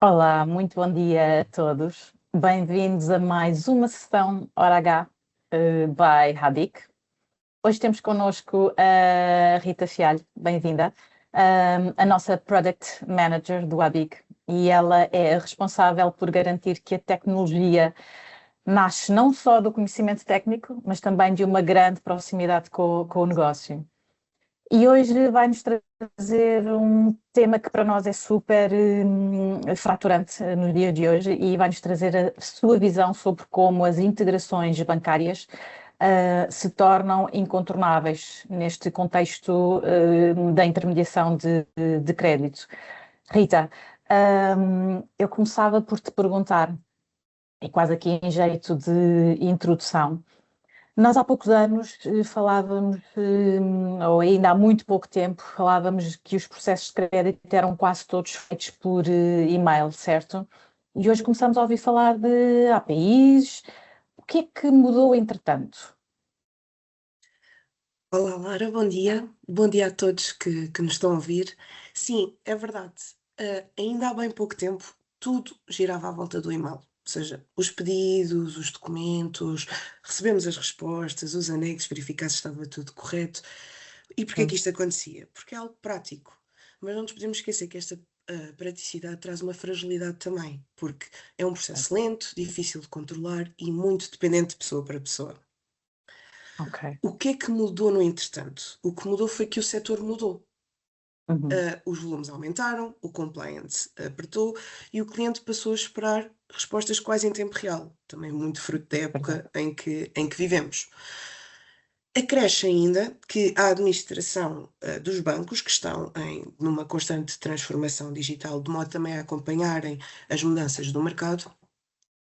Olá, muito bom dia a todos. Bem-vindos a mais uma sessão Hora H by Hadik. Hoje temos connosco a Rita Fialho, bem-vinda, a nossa Product Manager do ABIC, e ela é a responsável por garantir que a tecnologia nasce não só do conhecimento técnico, mas também de uma grande proximidade com o negócio. E hoje vai-nos trazer um tema que para nós é super fraturante no dia de hoje e vai-nos trazer a sua visão sobre como as integrações bancárias se tornam incontornáveis neste contexto da intermediação de crédito. Rita, eu começava por te perguntar, e quase aqui em jeito de introdução, nós há poucos anos falávamos, ou ainda há muito pouco tempo, falávamos que os processos de crédito eram quase todos feitos por e-mail, certo? E hoje começamos a ouvir falar de APIs. O que é que mudou entretanto? Olá, Lara, bom dia. Bom dia a todos que nos estão a ouvir. Sim, é verdade. Ainda há bem pouco tempo, tudo girava à volta do e-mail. Ou seja, os pedidos, os documentos, recebemos as respostas, os anexos, verificar se estava tudo correto. E porquê é que Sim, isto acontecia? Porque é algo prático. Mas não nos podemos esquecer que esta praticidade traz uma fragilidade também, porque é um processo lento, difícil de controlar e muito dependente de pessoa para pessoa. ok. O que é que mudou no entretanto? O que mudou foi que o setor mudou. Uhum. Os volumes aumentaram, o compliance apertou e o cliente passou a esperar respostas quase em tempo real, também muito fruto da Verdade. época em que vivemos. Acresce ainda que a administração dos bancos, que estão numa constante transformação digital, de modo também a acompanharem as mudanças do mercado,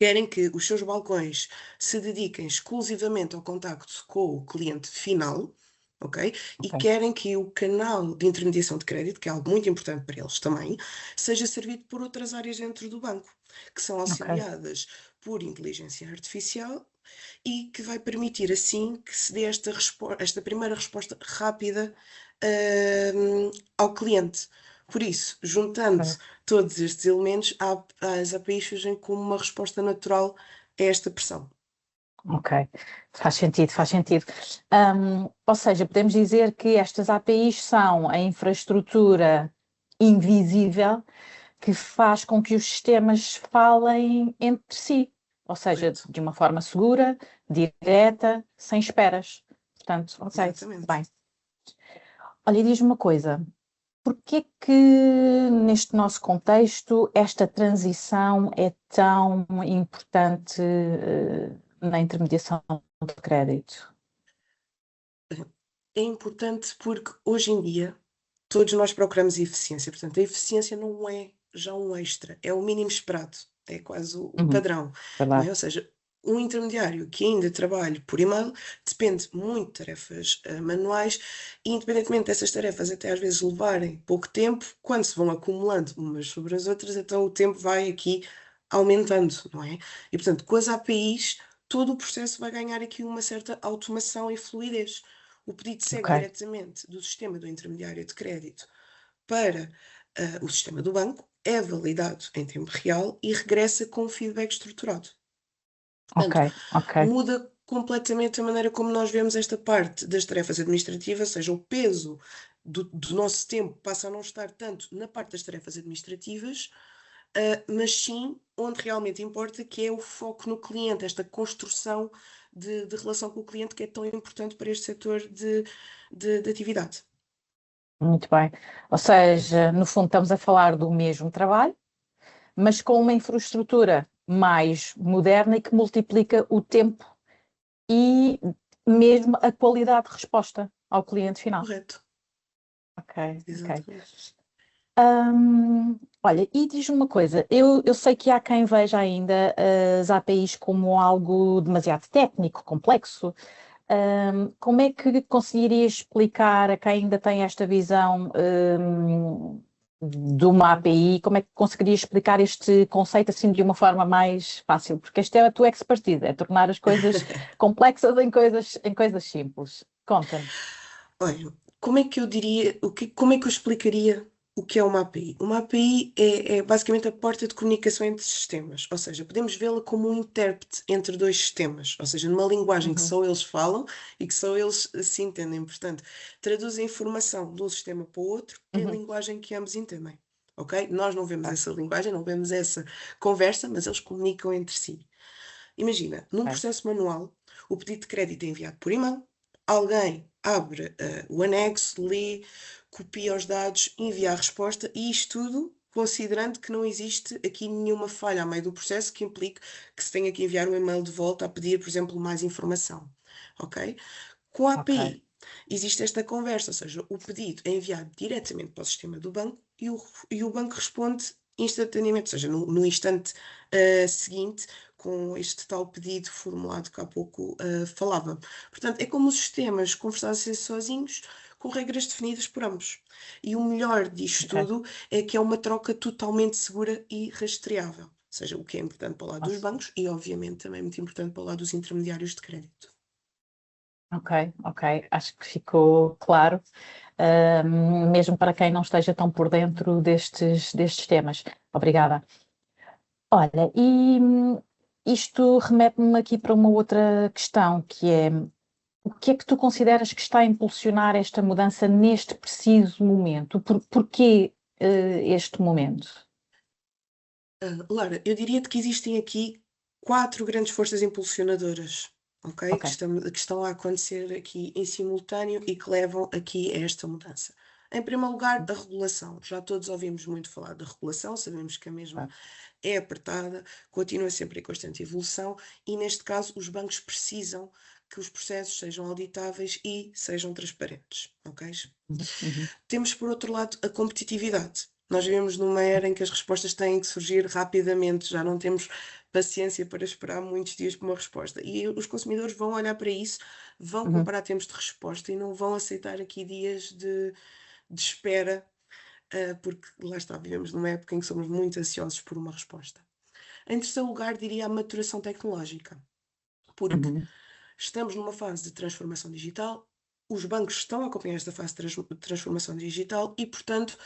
querem que os seus balcões se dediquem exclusivamente ao contacto com o cliente final, ok? E Ok, querem que o canal de intermediação de crédito, que é algo muito importante para eles também, seja servido por outras áreas dentro do banco, que são ok. auxiliadas por inteligência artificial e que vai permitir assim que se dê esta primeira resposta rápida, ao cliente. Por isso, juntando Ok. todos estes elementos, as APIs surgem como uma resposta natural a esta pressão. Ok, faz sentido, faz sentido. Ou seja, podemos dizer que estas APIs são a infraestrutura invisível que faz com que os sistemas falem entre si, ou seja, Correto? de uma forma segura, direta, sem esperas. Portanto, ok, Exatamente. bem. Olha, e diz-me uma coisa, porquê que neste nosso contexto esta transição é tão importante, na intermediação de crédito? É importante porque hoje em dia todos nós procuramos eficiência. Portanto, a eficiência não é já um extra, é o mínimo esperado, é quase o Uhum, padrão, não é? verdade. Ou seja, um intermediário que ainda trabalha por e-mail depende muito de tarefas manuais e, independentemente dessas tarefas até às vezes levarem pouco tempo, quando se vão acumulando umas sobre as outras, então o tempo vai aqui aumentando, não é? E, portanto, com as APIs, todo o processo vai ganhar aqui uma certa automação e fluidez. O pedido segue Ok, diretamente do sistema do intermediário de crédito para o sistema do banco, é validado em tempo real e regressa com um feedback estruturado. ok, Portanto, ok. muda completamente a maneira como nós vemos esta parte das tarefas administrativas, ou seja, o peso do nosso tempo passa a não estar tanto na parte das tarefas administrativas, mas sim onde realmente importa, que é o foco no cliente, esta construção de relação com o cliente que é tão importante para este setor de atividade. Muito bem. Ou seja, no fundo estamos a falar do mesmo trabalho, mas com uma infraestrutura mais moderna e que multiplica o tempo e mesmo a qualidade de resposta ao cliente final. Correto, Ok, ok. exatamente. Olha, e diz-me uma coisa, eu sei que há quem veja ainda as APIs como algo demasiado técnico, complexo. Como é que conseguiria explicar a quem ainda tem esta visão, de uma API, como é que conseguiria explicar este conceito assim de uma forma mais fácil? Porque esta é a tua expertise, é tornar as coisas complexas em coisas simples. Conta-me. Olha, como é que eu diria, como é que eu explicaria? o que é uma API? Uma API é basicamente a porta de comunicação entre sistemas, ou seja, podemos vê-la como um intérprete entre dois sistemas, ou seja, numa linguagem que Uhum. só eles falam e que só eles se entendem. Portanto, traduz a informação de um sistema para o outro em Uhum. linguagem que ambos entendem. Ok? Nós não vemos Ok, essa linguagem, não vemos essa conversa, mas eles comunicam entre si. Imagina, num ok, processo manual, o pedido de crédito é enviado por e-mail, alguém abre o anexo, lê, copia os dados, envia a resposta e isto tudo considerando que não existe aqui nenhuma falha a meio do processo que implique que se tenha que enviar um e-mail de volta a pedir, por exemplo, mais informação. Ok? Com a ok. API, existe esta conversa, ou seja, o pedido é enviado diretamente para o sistema do banco e o banco responde instantaneamente, ou seja, no instante seguinte, com este tal pedido formulado que há pouco falava. Portanto, é como os sistemas conversassem sozinhos, com regras definidas por ambos. E o melhor disto Ok. tudo é que é uma troca totalmente segura e rastreável. Ou seja, o que é importante para o lado dos Nossa. bancos e, obviamente, também muito importante para o lado dos intermediários de crédito. Ok, ok. Acho que ficou claro, mesmo para quem não esteja tão por dentro destes temas. Obrigada. Olha, e isto remete-me aqui para uma outra questão, que é o que é que tu consideras que está a impulsionar esta mudança neste preciso momento? Porquê, este momento? Lara, eu diria-te que existem aqui quatro grandes forças impulsionadoras, ok? Ok. Que estão a acontecer aqui em simultâneo e que levam aqui a esta mudança. Em primeiro lugar, a regulação. Já todos ouvimos muito falar da regulação, sabemos que a mesma Ok. é apertada, continua sempre em constante evolução e, neste caso, os bancos precisam que os processos sejam auditáveis e sejam transparentes, ok? Uhum, uhum, Temos, por outro lado, a competitividade. Nós vivemos numa era em que as respostas têm que surgir rapidamente, já não temos paciência para esperar muitos dias por uma resposta. E os consumidores vão olhar para isso, vão uhum. comparar tempos de resposta e não vão aceitar aqui dias de espera, porque lá está, vivemos numa época em que somos muito ansiosos por uma resposta. Em terceiro lugar, diria a maturação tecnológica, porque Uhum. estamos numa fase de transformação digital, os bancos estão a acompanhar esta fase de transformação digital e, portanto,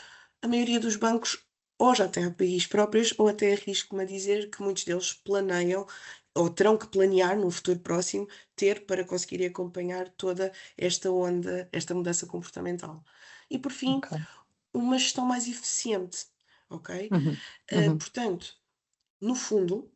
a maioria dos bancos ou já tem APIs próprias ou até arrisco-me a dizer que muitos deles planeiam ou terão que planear no futuro próximo ter para conseguir acompanhar toda esta onda, esta mudança comportamental. E por fim, Ok. uma gestão mais eficiente, ok? Uhum, uhum. Portanto, no fundo,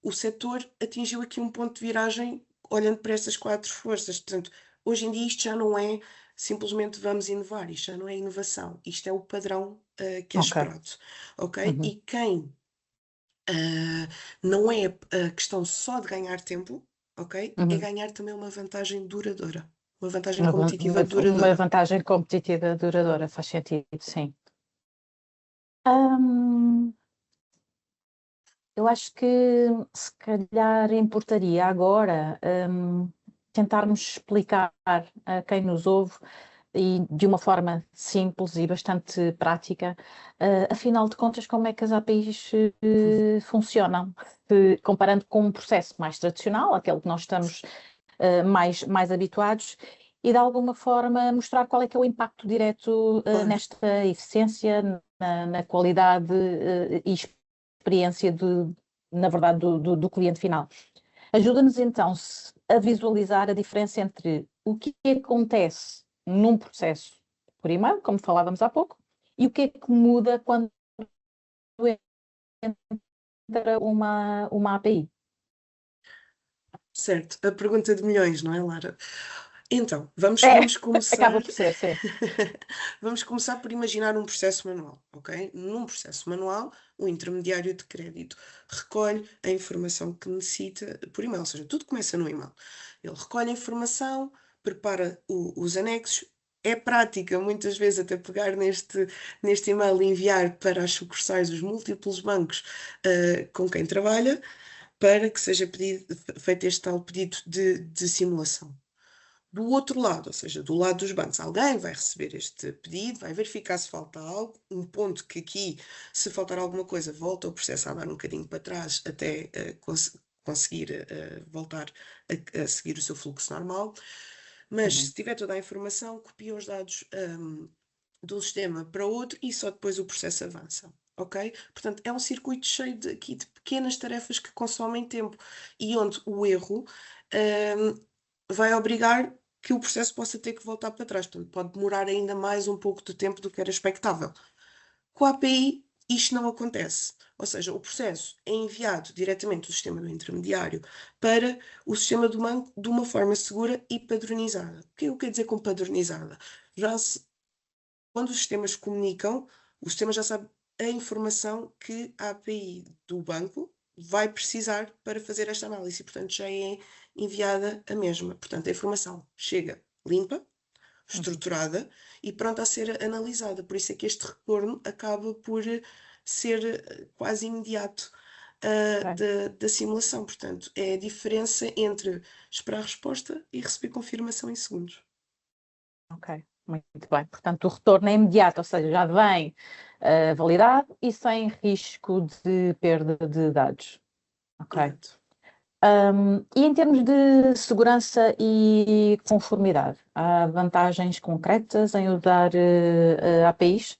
o setor atingiu aqui um ponto de viragem olhando para estas quatro forças. Portanto, hoje em dia isto já não é simplesmente vamos inovar, isto já não é inovação, isto é o padrão que é Ok. esperado, ok? Uhum. E quem não é a questão só de ganhar tempo, ok? É Uhum. ganhar também uma vantagem duradoura, uma vantagem Uma, van- competitiva uma, uma duradoura. vantagem competitiva duradoura, faz sentido, sim. Hum, eu acho que se calhar importaria agora, tentarmos explicar a quem nos ouve e de uma forma simples e bastante prática, afinal de contas, como é que as APIs funcionam, comparando com um processo mais tradicional, aquele que nós estamos mais habituados, e de alguma forma mostrar qual é que é o impacto direto Claro. nesta eficiência, na qualidade e experiência na verdade, do cliente final. Ajuda-nos então a visualizar a diferença entre o que acontece num processo por e-mail, como falávamos há pouco, e o que é que muda quando entra uma API. Certo, a pergunta de milhões, não é, Lara? Então, vamos, É, vamos acaba começar. por ser, sim. Vamos começar por imaginar um processo manual, ok? Num processo manual, o intermediário de crédito recolhe a informação que necessita por e-mail, ou seja, tudo começa no e-mail. Ele recolhe a informação, prepara os anexos. É prática, muitas vezes, até pegar neste e-mail e enviar para as sucursais dos múltiplos bancos com quem trabalha, para que seja feito este tal pedido de simulação. Do outro lado, ou seja, do lado dos bancos, alguém vai receber este pedido, vai verificar se falta algo, um ponto que aqui, se faltar alguma coisa, volta o processo a andar um bocadinho para trás até conseguir voltar a seguir o seu fluxo normal. Mas se Uhum, tiver toda a informação, copia os dados de um sistema para outro e só depois o processo avança. Ok? Portanto, é um circuito cheio aqui de pequenas tarefas que consomem tempo e onde o erro vai obrigar que o processo possa ter que voltar para trás. Portanto, pode demorar ainda mais um pouco de tempo do que era expectável. Com a API, isto não acontece. Ou seja, o processo é enviado diretamente do sistema do intermediário para o sistema do banco de uma forma segura e padronizada. O que eu quero dizer com padronizada? Quando os sistemas comunicam, o sistema já sabe a informação que a API do banco vai precisar para fazer esta análise, e, portanto, já é enviada a mesma. Portanto, a informação chega limpa, estruturada e pronta a ser analisada. Por isso é que este retorno acaba por ser quase imediato da simulação. Portanto, é a diferença entre esperar a resposta e receber confirmação em segundos. Ok, muito bem. Portanto, o retorno é imediato, ou seja, já vem validado e sem risco de perda de dados. Ok. Exato. E em termos de segurança e conformidade, há vantagens concretas em usar APIs?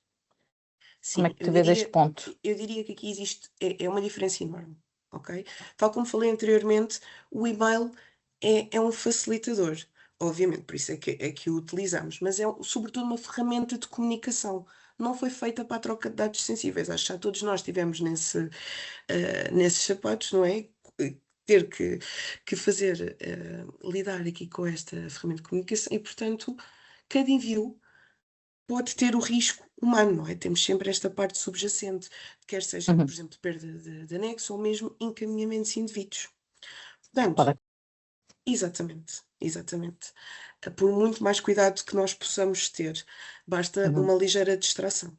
Como é Sim, que tu vês este ponto? eu diria que aqui existe, é uma diferença enorme, ok? Tal como falei anteriormente, o e-mail é um facilitador, obviamente, por isso é que o utilizamos, mas é sobretudo uma ferramenta de comunicação. Não foi feita para a troca de dados sensíveis. Acho que já todos nós estivemos nesses sapatos, não é? Ter que fazer, lidar aqui com esta ferramenta de comunicação e, portanto, cada envio pode ter o risco humano, não é? Temos sempre esta parte subjacente, quer seja, por exemplo, perda de anexo ou mesmo encaminhamentos indevidos. Portanto, Pode. exatamente. Por muito mais cuidado que nós possamos ter, basta Uhum, uma ligeira distração.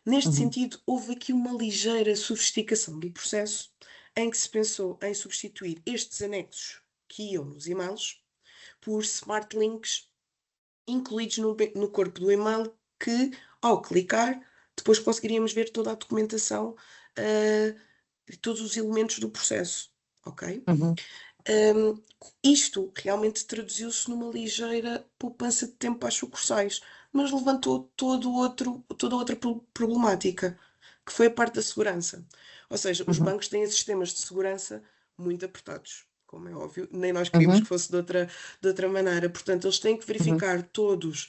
Neste uhum, sentido, houve aqui uma ligeira sofisticação do processo em que se pensou em substituir estes anexos que iam nos e-mails por smart links incluídos no corpo do e-mail que, ao clicar, depois conseguiríamos ver toda a documentação de todos os elementos do processo. Ok? uhum. Isto realmente traduziu-se numa ligeira poupança de tempo às sucursais, mas levantou toda outra problemática, que foi a parte da segurança. Ou seja, os Uhum, bancos têm sistemas de segurança muito apertados, como é óbvio, nem nós queríamos que uhum, fosse de outra maneira. Portanto, eles têm que uhum, verificar todos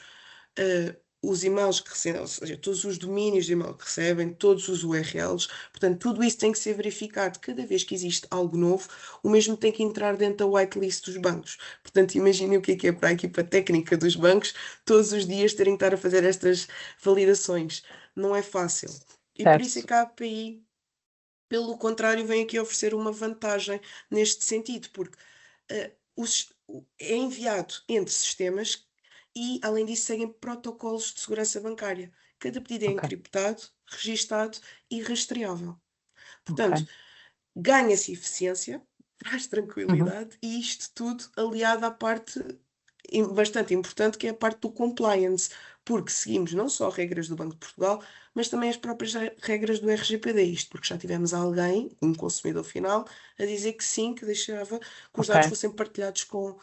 os e-mails que recebem, ou seja, todos os domínios de e-mail que recebem, todos os URLs, portanto, tudo isso tem que ser verificado cada vez que existe algo novo, o mesmo tem que entrar dentro da whitelist dos bancos. Portanto, imaginem o que é para a equipa técnica dos bancos todos os dias terem que estar a fazer estas validações. Não é fácil. E por isso é certo. que a API, pelo contrário, vem aqui oferecer uma vantagem neste sentido, porque é enviado entre sistemas e, além disso, seguem protocolos de segurança bancária. Cada pedido é Ok, encriptado, registado e rastreável. Portanto, ok. ganha-se eficiência, traz Uhum, tranquilidade e isto tudo aliado à parte bastante importante que é a parte do compliance, porque seguimos não só regras do Banco de Portugal, mas também as próprias regras do RGPD, isto porque já tivemos alguém, um consumidor final, a dizer que sim, que deixava que os dados ok. fossem partilhados com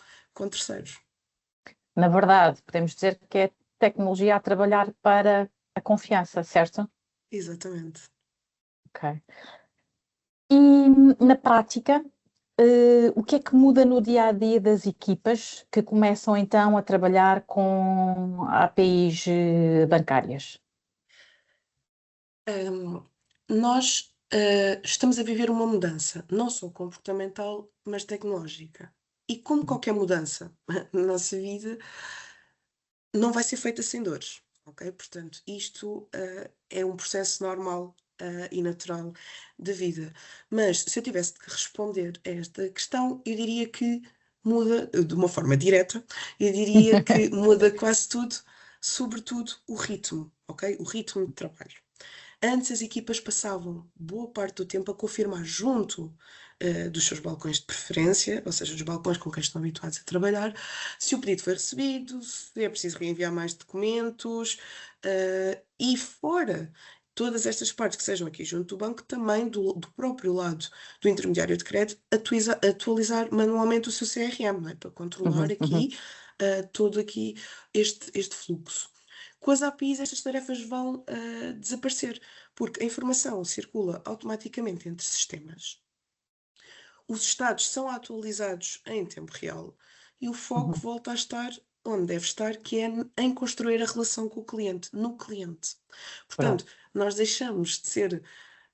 terceiros. Na verdade, podemos dizer que é tecnologia a trabalhar para a confiança, certo? Exatamente. Ok. E na prática, o que é que muda no dia a dia das equipas que começam então a trabalhar com APIs bancárias? Nós estamos a viver uma mudança, não só comportamental, mas tecnológica. E como qualquer mudança na nossa vida, não vai ser feita sem dores, ok? Portanto, isto é um processo normal e natural da vida. Mas se eu tivesse que responder a esta questão, eu diria que muda de uma forma direta, eu diria que muda quase tudo, sobretudo o ritmo, ok? O ritmo de trabalho. Antes as equipas passavam boa parte do tempo a confirmar junto dos seus balcões de preferência, ou seja, dos balcões com quem estão habituados a trabalhar, se o pedido foi recebido, se é preciso reenviar mais documentos e fora todas estas partes que sejam aqui junto do banco, também do próprio lado do intermediário de crédito, atualizar manualmente o seu CRM, não é? Para controlar Uhum, uhum, aqui todo aqui este fluxo. Com as APIs, estas tarefas vão desaparecer, porque a informação circula automaticamente entre sistemas, os estados são atualizados em tempo real e o foco Uhum. volta a estar onde deve estar, que é em construir a relação com o cliente, no cliente. Verdade. Portanto, nós deixamos de ser,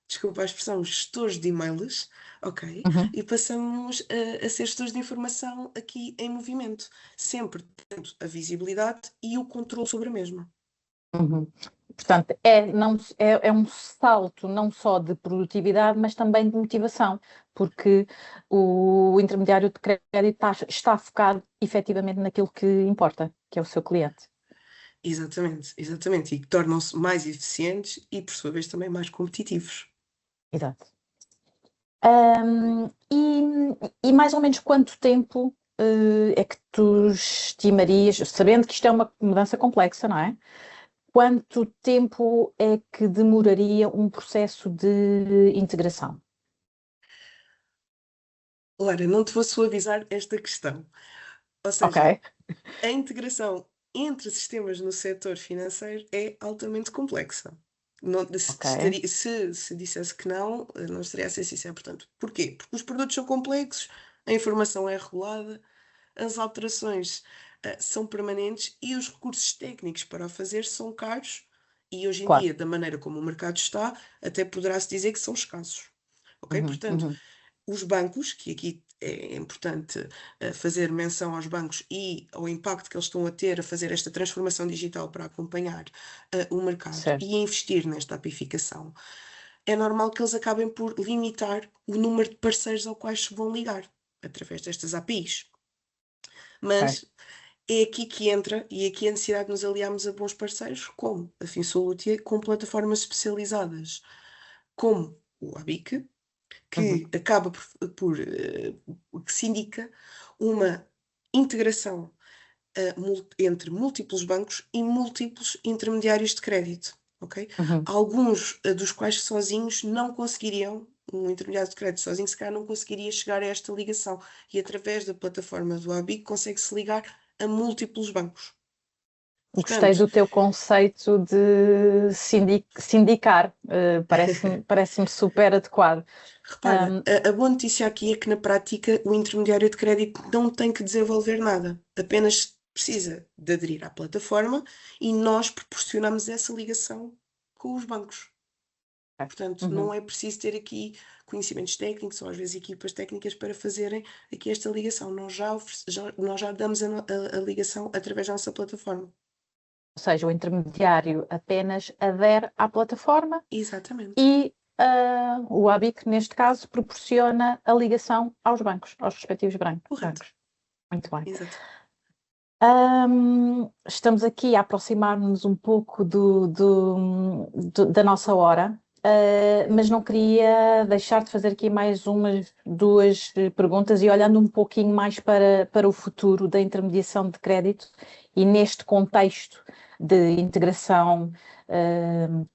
desculpa a expressão, gestores de e-mails, ok? Uhum. E passamos a ser gestores de informação aqui em movimento, sempre tendo a visibilidade e o controle sobre a mesma. Uhum. Portanto, não, é um salto não só de produtividade, mas também de motivação, porque o intermediário de crédito está focado efetivamente naquilo que importa, que é o seu cliente. Exatamente, exatamente. E que tornam-se mais eficientes e, por sua vez, também mais competitivos. Exato. E mais ou menos quanto tempo é que tu estimarias, sabendo que isto é uma mudança complexa, não é? Quanto tempo é que demoraria um processo de integração? Lara, não te vou suavizar esta questão. Ou Ok. seja, a integração entre sistemas no setor financeiro é altamente complexa. Não, Ok. se dissesse que não estaria a ser sincero. Portanto, porquê? Porque os produtos são complexos, a informação é regulada, as alterações são permanentes e os recursos técnicos para o fazer são caros e hoje em Claro. dia, da maneira como o mercado está, até poderá-se dizer que são escassos. Ok? Uhum, Portanto, uhum. os bancos, que aqui é importante fazer menção aos bancos e ao impacto que eles estão a ter a fazer esta transformação digital para acompanhar o mercado e Certo. investir nesta apificação, é normal que eles acabem por limitar o número de parceiros ao quais se vão ligar através destas APIs. Ok. Mas é aqui que entra e aqui a necessidade de nos aliarmos a bons parceiros, como a Finsolutia, com plataformas especializadas, como o ABIC, Uhum, que acaba que se indica uma integração entre múltiplos bancos e múltiplos intermediários de crédito, ok? uhum. Alguns dos quais sozinhos não conseguiriam, um intermediário de crédito sozinho, se calhar não conseguiria chegar a esta ligação. E através da plataforma do ABIC consegue-se ligar a múltiplos bancos. Gostei Portanto, do teu conceito de sindicar. Parece-me super adequado. repara, a boa notícia aqui é que na prática o intermediário de crédito não tem que desenvolver nada, apenas precisa de aderir à plataforma e nós proporcionamos essa ligação com os bancos. Portanto, não Uhum. é preciso ter aqui conhecimentos técnicos ou às vezes equipas técnicas para fazerem aqui esta ligação. Nós já damos a ligação através da nossa plataforma. Ou seja, o intermediário apenas adere à plataforma Exatamente. e o ABIC, neste caso, proporciona a ligação aos bancos, aos respectivos Correto. bancos. Muito bem. Exato. Estamos aqui a aproximar-nos um pouco da nossa hora, mas não queria deixar de fazer aqui mais duas perguntas e olhando um pouquinho mais para o futuro da intermediação de crédito e neste contexto de integração,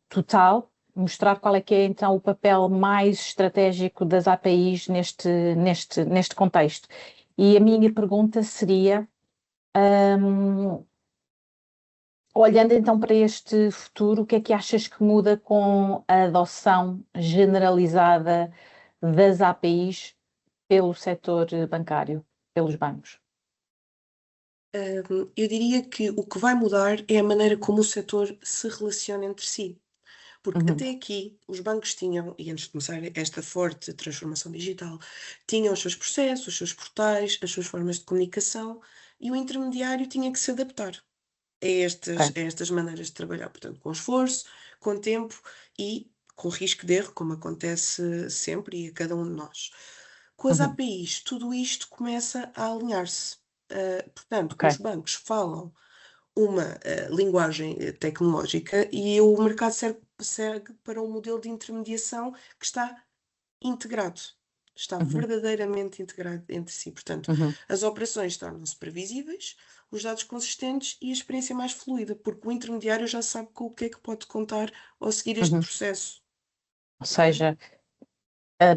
total, mostrar qual é que é então o papel mais estratégico das APIs neste contexto. E a minha pergunta seria olhando então para este futuro, o que é que achas que muda com a adoção generalizada das APIs pelo setor bancário, pelos bancos? Eu diria que o que vai mudar é a maneira como o setor se relaciona entre si. Porque Uhum, até aqui os bancos tinham, e antes de começar esta forte transformação digital, tinham os seus processos, os seus portais, as suas formas de comunicação e o intermediário tinha que se adaptar ok. a estas maneiras de trabalhar. Portanto, com esforço, com tempo e com risco de erro, como acontece sempre e a cada um de nós. Com as Uhum, APIs, tudo isto começa a alinhar-se. Portanto, ok. os bancos falam uma linguagem tecnológica e o mercado segue para um modelo de intermediação que está integrado, está Uhum, verdadeiramente integrado entre si. Portanto, uhum, as operações tornam-se previsíveis, os dados consistentes e a experiência mais fluida, porque o intermediário já sabe com o que é que pode contar ao seguir este uhum. processo. Ou Ok? seja,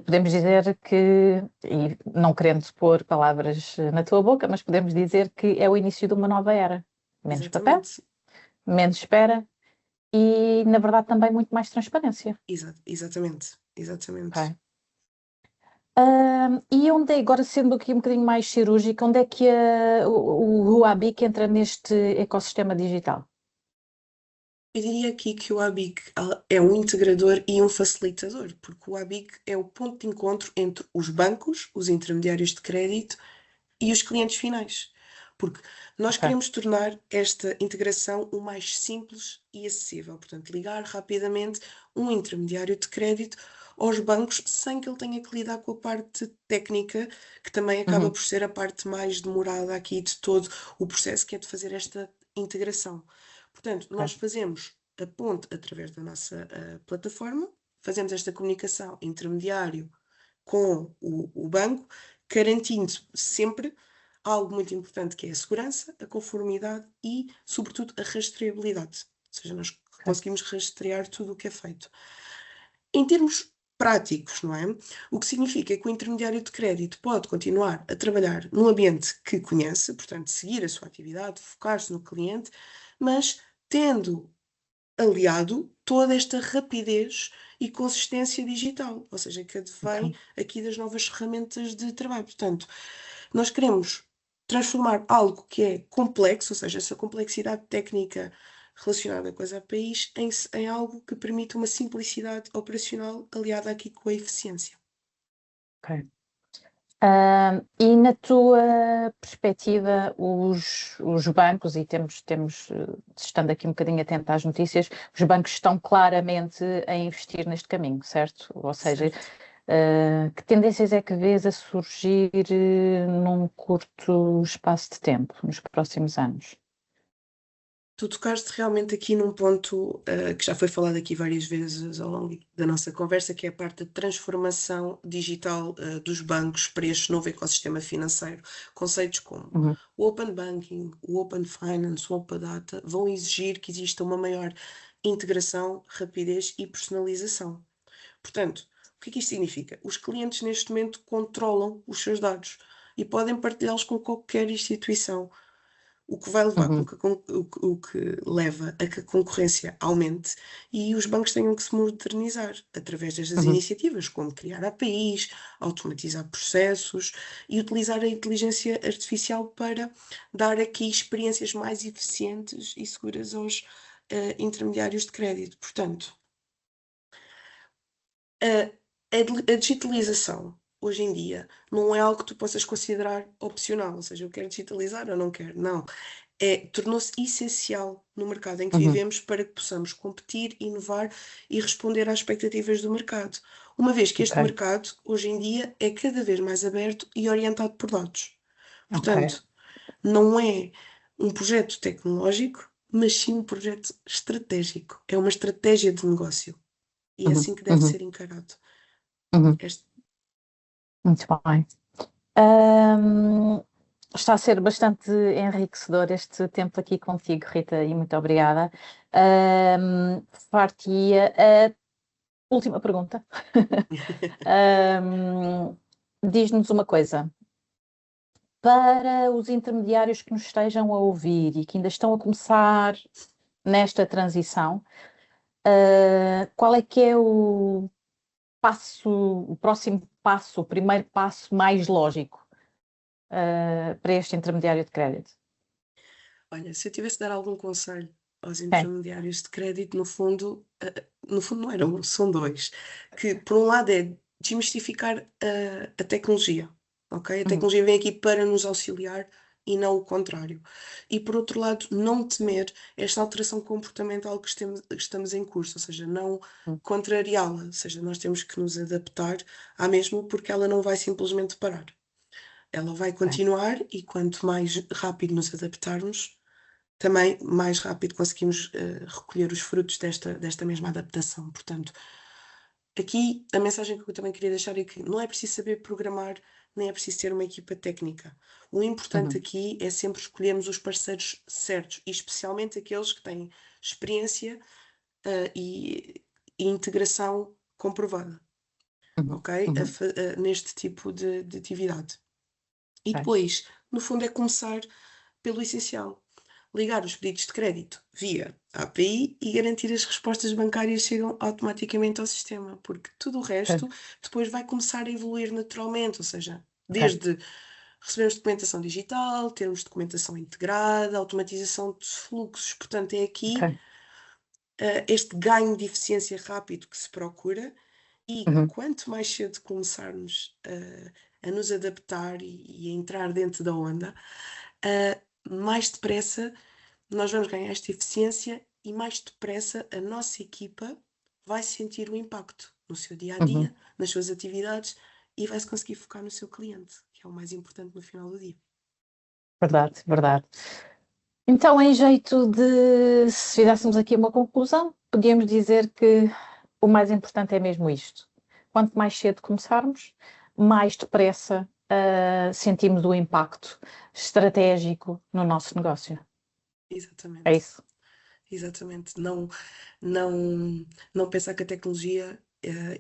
podemos dizer que, e não querendo pôr palavras na tua boca, mas podemos dizer que é o início de uma nova era. Menos papel, Exatamente. menos espera e, na verdade, também muito mais transparência. Exatamente, exatamente. Ok. E onde é, agora sendo aqui um bocadinho mais cirúrgica, onde é que o Huabic entra neste ecossistema digital? Eu diria aqui que o ABIC é um integrador e um facilitador, porque o ABIC é o ponto de encontro entre os bancos, os intermediários de crédito e os clientes finais. Porque nós Ok. queremos tornar esta integração o mais simples e acessível. Portanto, ligar rapidamente um intermediário de crédito aos bancos sem que ele tenha que lidar com a parte técnica, que também acaba Uhum. por ser a parte mais demorada aqui de todo o processo, que é de fazer esta integração. Portanto, Ok. nós fazemos a ponte através da nossa plataforma, fazemos esta comunicação intermediário com o banco, garantindo sempre algo muito importante, que é a segurança, a conformidade e, sobretudo, a rastreabilidade. Ou seja, nós Ok. conseguimos rastrear tudo o que é feito. Em termos práticos, não é? O que significa que o intermediário de crédito pode continuar a trabalhar num ambiente que conhece, portanto, seguir a sua atividade, focar-se no cliente, mas tendo aliado toda esta rapidez e consistência digital, ou seja, que advém Ok. aqui das novas ferramentas de trabalho. Portanto, nós queremos transformar algo que é complexo, ou seja, essa complexidade técnica relacionada com as APIs, em algo que permite uma simplicidade operacional aliada aqui com a eficiência. Ok. E na tua perspectiva, os bancos, e estando aqui um bocadinho atento às notícias, os bancos estão claramente a investir neste caminho, certo? Ou seja, Certo. que tendências é que vês a surgir num curto espaço de tempo, nos próximos anos? Tu tocaste realmente aqui num ponto que já foi falado aqui várias vezes ao longo da nossa conversa, que é a parte da transformação digital dos bancos para este novo ecossistema financeiro. Conceitos como Uhum. o Open Banking, o Open Finance, o Open Data vão exigir que exista uma maior integração, rapidez e personalização. Portanto, o que é que isto significa? Os clientes neste momento controlam os seus dados e podem partilhá-los com qualquer instituição, o que vai levar com Uhum. que, o que leva a que a concorrência aumente e os bancos tenham que se modernizar através destas Uhum. iniciativas, como criar APIs, automatizar processos e utilizar a inteligência artificial para dar aqui experiências mais eficientes e seguras aos intermediários de crédito. Portanto, a digitalização hoje em dia não é algo que tu possas considerar opcional, ou seja, eu quero digitalizar ou não quero. Não. Tornou-se essencial no mercado em que Uhum. vivemos para que possamos competir, inovar e responder às expectativas do mercado. Uma vez que este Ok. mercado, hoje em dia, é cada vez mais aberto e orientado por dados. Ok. Portanto, não é um projeto tecnológico, mas sim um projeto estratégico. É uma estratégia de negócio. E é Uhum. assim que deve Uhum. ser encarado. Uhum. Este Muito bem. Ahm, Está a ser bastante enriquecedor este tempo aqui contigo, Rita, e muito obrigada. Far-te-ia a última pergunta. Ahm, Diz-nos uma coisa. Para os intermediários que nos estejam a ouvir e que ainda estão a começar nesta transição, qual é que é o próximo passo, o primeiro passo mais lógico, para este intermediário de crédito? Olha, se eu tivesse de dar algum conselho aos Ok. intermediários de crédito, no fundo não era um, são dois. Que por um lado é desmistificar a tecnologia, ok? A Uhum. tecnologia vem aqui para nos auxiliar e não o contrário. E por outro lado, não temer esta alteração comportamental que estamos em curso, ou seja, não Uhum. contrariá-la, ou seja, nós temos que nos adaptar à mesma porque ela não vai simplesmente parar. Ela vai Ok. continuar e quanto mais rápido nos adaptarmos, também mais rápido conseguimos recolher os frutos desta mesma adaptação. Portanto, aqui a mensagem que eu também queria deixar é que não é preciso saber programar, nem é preciso ter uma equipa técnica. O importante Uhum. aqui é sempre escolhermos os parceiros certos e especialmente aqueles que têm experiência e integração comprovada, Uhum. ok? Uhum. Neste tipo de atividade. E Ok. depois, no fundo, é começar pelo essencial. ligar os pedidos de crédito via API e garantir as respostas bancárias chegam automaticamente ao sistema, porque tudo o resto Ok, depois vai começar a evoluir naturalmente, ou seja, ok, desde recebemos documentação digital, termos documentação integrada, automatização de fluxos, portanto é aqui ok. este ganho de eficiência rápido que se procura e Uhum, quanto mais cedo começarmos a nos adaptar e a entrar dentro da onda, mais depressa nós vamos ganhar esta eficiência e mais depressa a nossa equipa vai sentir o impacto no seu dia a uhum. dia, nas suas atividades e vai se conseguir focar no seu cliente, que é o mais importante no final do dia. Verdade, verdade. Então, em jeito de, se fizéssemos aqui uma conclusão, podíamos dizer que o mais importante é mesmo isto. Quanto mais cedo começarmos, mais depressa sentimos o impacto estratégico no nosso negócio. É Exatamente, isso. exatamente. Não, não pensar que a tecnologia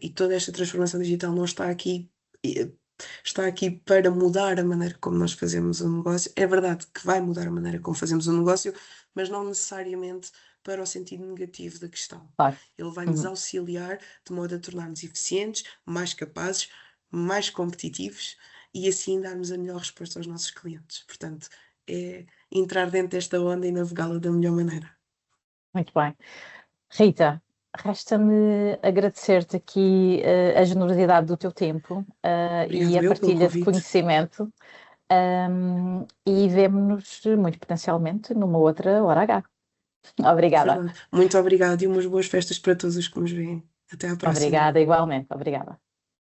e toda esta transformação digital não está aqui, eh, está aqui para mudar a maneira como nós fazemos o negócio. É verdade que vai mudar a maneira como fazemos o negócio, mas não necessariamente para o sentido negativo da questão. Claro. Ele vai nos Uhum. auxiliar de modo a tornar-nos eficientes, mais capazes, mais competitivos e assim darmos a melhor resposta aos nossos clientes. Portanto, é entrar dentro desta onda e navegá-la da melhor maneira. Muito bem. Rita, resta-me agradecer-te aqui a generosidade do teu tempo e Obrigado a eu pelo partilha de convite. conhecimento. E vemo-nos muito potencialmente numa outra hora H. É Obrigada. verdade. Muito obrigado e umas boas festas para todos os que nos veem. Até à próxima. Obrigada, igualmente. Obrigada.